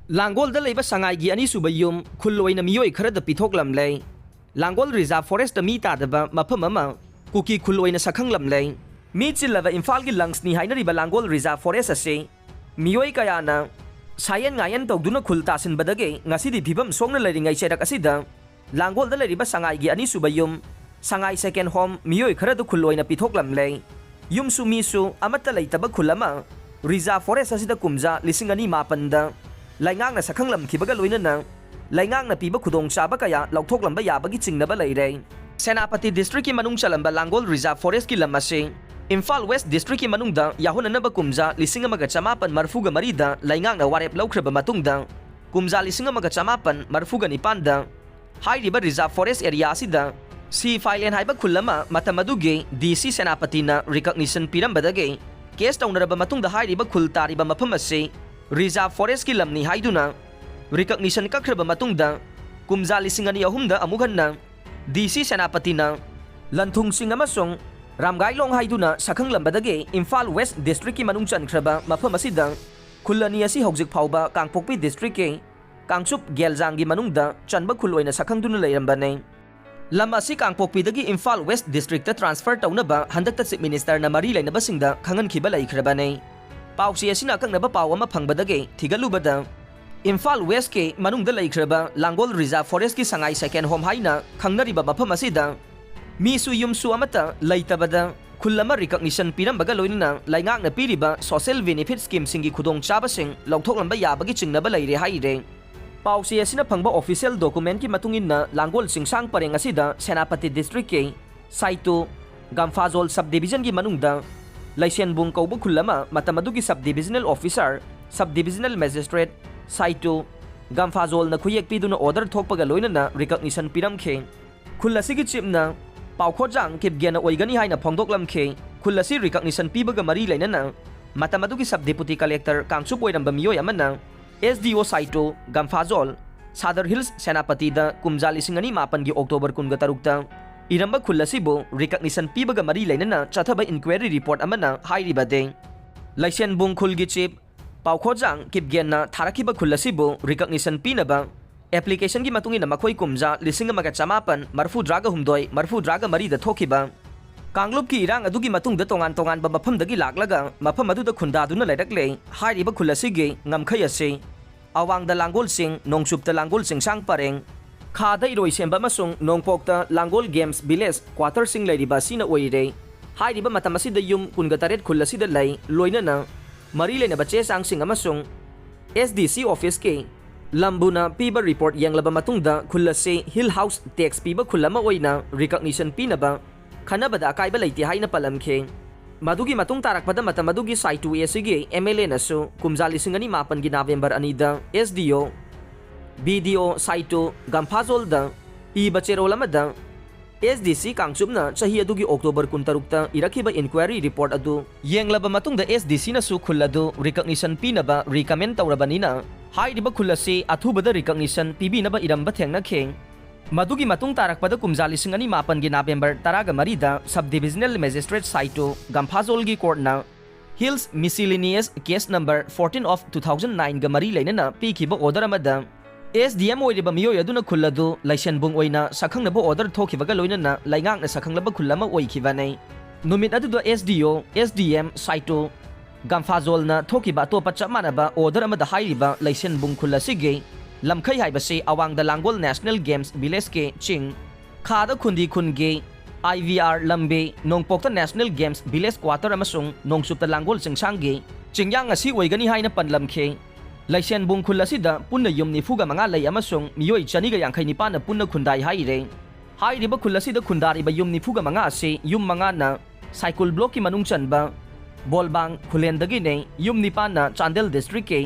Langol da leiba sangai gi ani suba yum khulloina miyoi khara da pithoklam lei. Langol Reserve Forest da mi ta da ba mafam ama kuki khulloina sakhanglam lei. Mi chillava Imphal gi lungs ni haina riba Langol Reserve Forest ase miyoi kaya na sayan ngayan tawduna khul tasin badage ngasi di phibam songna leiringai cherak asida Langol da leiriba sangai gi ani suba yum sangai second home miyoi khara da khulloina pithoklam lei. Yum su mi su amata leitaba khulama Reserve Forest asida kumja lisingani mapanda Laingang na sakhanglam khibaga loinana laingang na piba khudong chaba kaya lauthoklamba yabagi chingnaba leire. Senapati District ki manung chalamba Langol Reserve Forest ki lamase Imphal West District ki manungda yahunanaba kumja lisingamaga chamapan marfuga marida laingang na warep laukraba matungda kumja lisingamaga chamapan marfuga nipanda hairiba Reserve Forest area asida si filean haiba khulama matamaduge DC Senapati na recognition pirambadage case taunaraba matungda hairiba khul tariba mafam ase Reserve Forest ki lamni haiduna recognition kakraba matungda kumja lisingani ahumda amughanna DC Senapati na lanthung sing amasong ramgailong haiduna sakhang lambadage Imphal West District ki manung chankraba mafam asida khulani asi hojik phauba Kangpokpi District ke Kangchup Geljang gi manungda chanba khuloina sakhangduna leirambane lam asi Kangpokpi dagi Imphal West District ta transfer taunaba handakta Chief Minister na mari lainaba singda khangan khiba laikhrabane Pausi asina kangnaba paw ama phangbadage thigalubada Imphal West ke manungda laikhraba Langol Reserve Forest ki sangai second home haina khangnariba mafam asida mi su yum su amata leitabada khullama recognition pirambaga loinana laingak na piriba social benefit scheme singi khudong chaba sing lauthoklanba yabagi chingnaba leire haire Pausi asina phangba official document ki matungin na Langol singsang pareng asida Senapati District ke Saitu Gamphazol subdivision ki manungda Laisenbung kaubu khulama matamadugi subdivisional officer subdivisional magistrate Saitu Gamphazol na khuyek piduna order thokpaga loinana recognition piramkhe khullasi gi chipna paukhojang kipgena oigani haina phongdoklamkhe khullasi recognition pibaga mari lainana matamadugi subdeputy collector Kangchup oiramba miyoi amana SDO Saitu Gamphazol Sadar Hills Senapati da kumjali singani mapan gi October 13 ta Iramba khullasibu recognition pibaga mari lainana chathaba inquiry report amana hairibade Laisenbung khulgi chief paukhojang kipgenna tharakiba khullasibu recognition pinaba application gi matungina makhoi kumja lisingamaga chamapan marfu draga mari da thokiba Kanglup ki irang adugi matungda tongan ba mafam dagi laklaga mafam adu da khundaduna lairakle hairiba khulasigi ngamkhai ase awang da Langol sing nongchup da Langol sing sang pareng Khada iroi semba masung nongpokta Langol Games Village quarter sing leiriba sina oire hairiba matamasi da yum kungataret khullasi da lai loinana mari lena bache sang sing amasung SDC office ke lambuna piba report yanglaba matungda khullasi Hill House tax piba khullama oina recognition pinaba khanabada akaiba leiti haina palamkhe madugi matung tarakpada matamadugi Saitu SG MLA nasu kumjali singani mapan gi November anida SDO BDO Saitu Gamphazol da Ibacherol amada SDC Kangchupna chahi adugi October 13 ta irakhiba inquiry report adu yenglaba matungda SDC na su khulladu recognition pinaba recommend tawrabanina hairiba khullasi athubada recognition pibinaba iramba thengna kheng madugi matung tarakpada kumjali singani mapan gi November 13 da subdivisional magistrate Saitu Gamphazol gi court na Hills miscellaneous case number 14 of 2009 ga mari lainana pikhiba order amada SDM oiriba miyoi aduna khulladu Laisenbung oina sakhangnaba order thokibaga loinana laingak na sakhanglaba khullama oikhibane numit aduda SDO SDM Saitu Gamphazol na thokiba topa chamanaba order amada hairiba Laisenbung khulasige lamkhai haibase awang da Langol National Games Village ke ching khada khundi khunge IVR lambe nongpokta National Games Village quarter amasung nongsupta Langol singsangge chingyang asi oigani haina panlamkhe Laisenbung khulasida punna yum nifuga manga lei amasung miyoi chaniga yangkhai nipa na punna khundai haire hairiba khulasida khundariba yum nifuga manga ase yum manga na cycle block ki manung chanba bolbang khulendagi ne yum nipa na Chandel district ke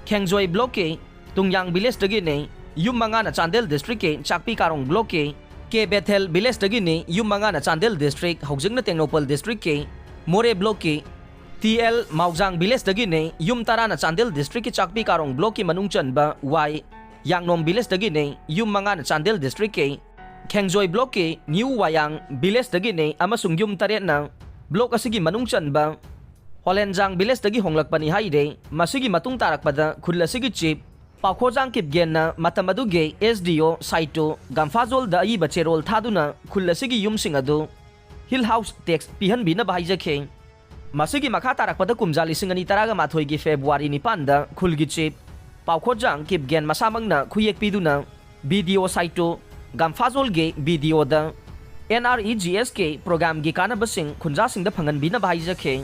Khengjoi block ke Tungyang village dagi ne yum manga na Chandel district ke Chakpi Karong block ke Bethel village dagi ne yum manga na Chandel district Hogjingna Tengnopal district ke More block ke TL Maujang village dagi ne yum tara na Chandel district ki Chakpi Karong block ki manung chanba Y Yangnom village dagi ne yum manga na Chandel district ke Khengjoi block ke New Wayang village dagi ne amasung yum taret na block asigi manung chanba Holenjang village dagi honglakpani haire masigi matung tarakpada khulasigi chief Pakhojang Kipgen मतमदुगे SDO Saitu Gamphajol द अई बचेरोल थादुना खुल्लसिगी युमसिंग अदु हिल house tax पिहनबिना बाइजखे मसिगी मखा तारकपद कुमजा लिसिंग अनि तरागा माथोइगी February 9 दा खुलगी चीफ पाखोजांग किपगेन मसामंगना खुयेक पिदुना BDO साइटो गम्फाजोलगे BDO दा NREGS के प्रोग्राम गी कानबसिंग खुंजासिंग द फंगनबिना बाइजखे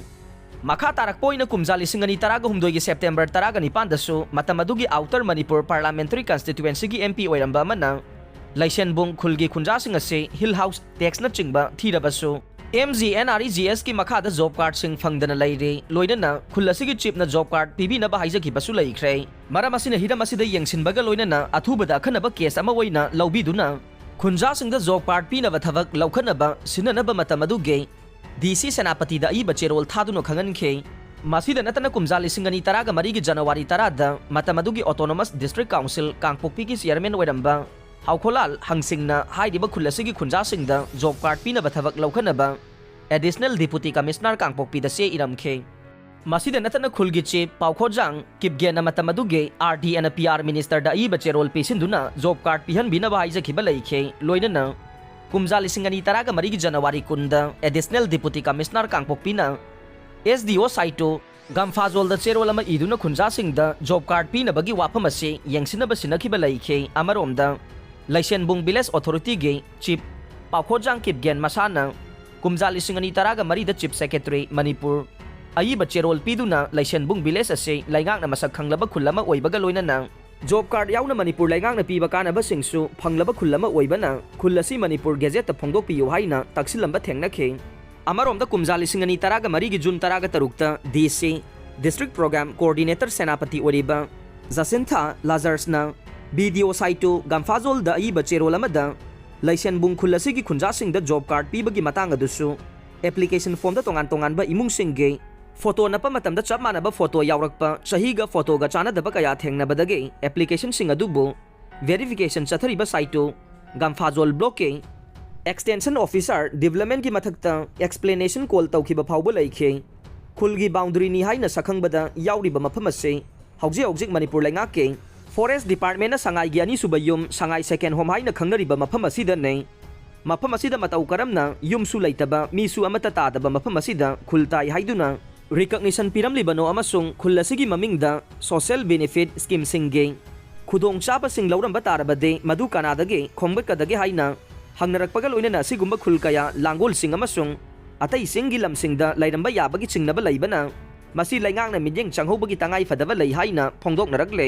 मखा तारकपोइना कुमजा लिसिंग अनि तरागा हुमदोइगी सेप्टेम्बर तरागा 9 दसु मतमदुगी आउटर मणिपुर पार्लियामेंटरी कॉन्स्टिट्यूएंसी की MP ओइरंबा मना लाइसेनबुंग खुलगी खुंजासिंग असे हिल हाउस टैक्स न चिंगबा थीरबसु MGNREGS की मखादा जॉब कार्ड सिंग फंगदना लैरे लोइनना खुल्लसिगी चिपना जॉब कार्ड पिबिना बाहाइजगिबसु लैख्रे मरम असिना हिरम असिदा यंगसिनबगा लोइनना अथुबदा खनबा केस अमा ओइना लौबिदुना खुंजासिंग द जॉब कार्ड पिनबा थबक लौखनबा सिननबा मतमदुगे DC सेनापति द अई बचेरोल थादुनो खंगनखे मसीदा नतना कुमजा लिसिंग अनि तरागा मरीगी जनवरी 10 दा मतमदुगी ऑटोनोमस डिस्ट्रिक्ट काउंसिल कांगपोक्पी की चेयरमैन ओइरंबा हाउखोलाल हंसिंगना हाइदिबा खुल्लसिगी खुंजासिंग द जॉब कार्ड पिनबा थबक लौखनबा एडिशनल डिप्यूटी कमिश्नर कांगपोक्पी द से इरमखे मसीदा नतना खुलगी चीफ पाखोजांग किपगेन मतमदुगे RD एंड PR मिनिस्टर द अई बचेरोल पेसिंदुना जॉब कार्ड पिहनबिना बाइजखिबा लैखे लोइनना कुमजा लिसिंग अनि तरागा मरीगी जनवरी 10 एडिशनल डिप्यूटी कमिश्नर कांगपोक्पीना SDO साइटो गम्फाजोल द चेरोल अमा इदुना खुंजासिंग द जॉब कार्ड पिनबगी वाफम असे यंगसिनबा सिनखिबा लैखे अमरोमदा लाइसेनबुंग विलेज अथॉरिटी गे चीफ पाखोजांग किपगेन मसाना कुमजा लिसिंग अनि तरागा मरी द चीफ सेक्रेटरी मणिपुर अई बचेरोल पिदुना लाइसेनबुंग विलेज असे लाइगांगना मसक खंगलबा खुल्लमा ओइबगा लोइनना जॉब कार्ड याउना मणिपुर लाइगांगना पीबा कानबसिंगसु फंगलबा खुल्लमा ओइबना खुल्लसी मणिपुर गेजेट फोंदोकपियो हाइना तक्सिलंबा थेंगनखे अमरोमदा कुमजा लिसिंग अनि तरागा मरीगी जून तरागा तरुक्ता DC district programme coordinator Senapati ओरिबा जसिंथा लाजर्सना BDO साइटो गम्फाजोल द अई बचेरोल अमदा लाइसेनबुंग खुल्लसिगी खुंजासिंग द जॉब कार्ड पीबगी मतंग अदुसु एप्लीकेशन फॉर्म द तोंगान तोंगानबा इमुंगसिंगे फोटो नपा मतमदा चप मानबा फोटो यावरकपा चहीगा फोटोगा चानदबा कया थेंगनबदगे एप्लीकेशन सिंग अदुबो वेरिफिकेशन चथरिबा साइटो गम्फाजोल ब्लॉक के एक्सटेंशन ऑफिसर डेवलपमेंट की मथकता एक्सप्लेनेशन कॉल तौखिबा फावबा लैखे खुलगी बाउंड्री नि हाइना सखंगबदा यावरिबा मफम असे हौजे हौजिक मणिपुर लैंगा के फॉरेस्ट डिपार्टमेंट संगाई की अनीसुब युम संगाई सेकेंड होम हाइना खंगनरिबा मफम असिदने मफम असिदा मतौ करमना युमसु लैतबा मीसु अमता तादबा मफम असिदा खुलताई हाइदुना रिकग्निशन पिरमलिबनो अमसुंग खुल्लसिगी ममिंगदा सोशल बेनिफिट स्कीम सिंगे खुदोंग चाबसिंग लौरंबा तारबदे मधु कनादगे खोंगबकदगे हाइना हंगनरकपगा लोइनना असिगुंबा खुलकया लांगोल सिंग अमसुंग अतै सिंगी लमसिंगदा लैरंबा याबगी चिंगनबा लैबना मसी लैंगांगना मिजेंग चंगहोबगी तंगाई फदबा लै हाइना फोंदोकनरकले